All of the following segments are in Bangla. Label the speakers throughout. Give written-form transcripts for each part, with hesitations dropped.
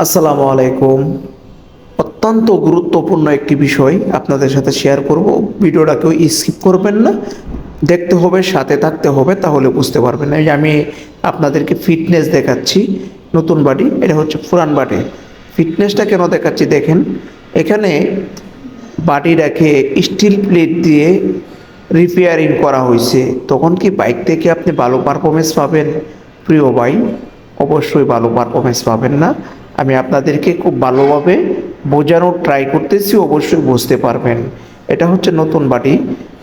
Speaker 1: আসসালামু আলাইকুম। অত্যন্ত গুরুত্বপূর্ণ একটি বিষয় আপনাদের সাথে শেয়ার করব। ভিডিওটা কেউ স্কিপ করবেন না, দেখতে হবে, সাথে থাকতে হবে, তাহলে বুঝতে পারবেন। এই যে আমি আপনাদেরকে ফিটনেস দেখাচ্ছি, নতুন বাড়ি, এটা হচ্ছে পুরান বাড়ি। ফিটনেসটা কেন দেখাচ্ছি দেখেন, এখানে বাড়ি রেখে স্টিল প্লেট দিয়ে রিপেয়ারিং করা হয়েছে। তখন কি বাইক থেকে আপনি ভালো পারফরমেন্স পাবেন? প্রিয় ভাই, অবশ্যই ভালো পারফরমেন্স পাবেন না। আমি আপনাদেরকে খুব ভালোভাবে বোঝানোর ট্রাই করতেছি, অবশ্যই বুঝতে পারবেন। এটা হচ্ছে নতুন বাড়ি,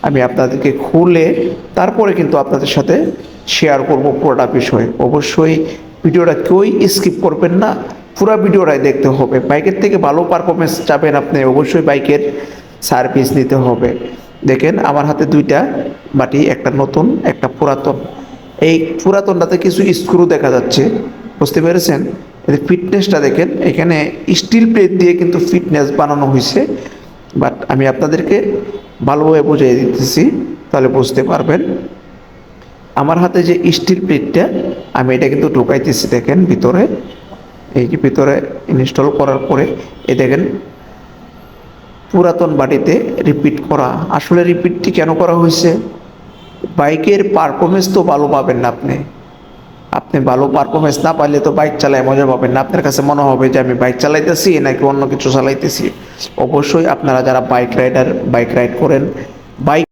Speaker 1: আমি আপনাদেরকে খুলে তারপরে কিন্তু আপনাদের সাথে শেয়ার করব পুরোটা বিষয়। অবশ্যই ভিডিওটা কেউই স্কিপ করবেন না, পুরো ভিডিওটাই দেখতে হবে। বাইকের থেকে ভালো পারফরমেন্স চাবেন আপনি, অবশ্যই বাইকের সার্ভিস নিতে হবে। দেখেন আমার হাতে দুইটা বাটি, একটা নতুন একটা পুরাতন। এই পুরাতনটাতে কিছু স্ক্রু দেখা যাচ্ছে, বুঝতে পেরেছেন? এদের ফিটনেসটা দেখেন, এখানে স্টিল প্লেট দিয়ে কিন্তু ফিটনেস বানানো হয়েছে। বাট আমি আপনাদেরকে ভালোভাবে বুঝিয়ে দিতেছি, তাহলে বুঝতে পারবেন। আমার হাতে যে স্টিল প্লেটটা, আমি এটা কিন্তু ঢুকাইতেছি দেখেন ভিতরে। এই যে ভিতরে ইনস্টল করার পরে এই দেখেন পুরাতন বাড়িতে রিপিট করা। আসলে রিপিটটি কেন করা হয়েছে? বাইকের পারফরমেন্স তো ভালো পাবেন না আপনি। আপনি ভালো পারফরমেন্স না পাইলে তো বাইক চালায় মজা পাবেন না। আপনার কাছে মনে হবে যে আমি বাইক চালাইতেছি নাকি অন্য কিছু চালাইতেছি। অবশ্যই আপনারা যারা বাইক রাইডার, বাইক রাইড করেন, বাইক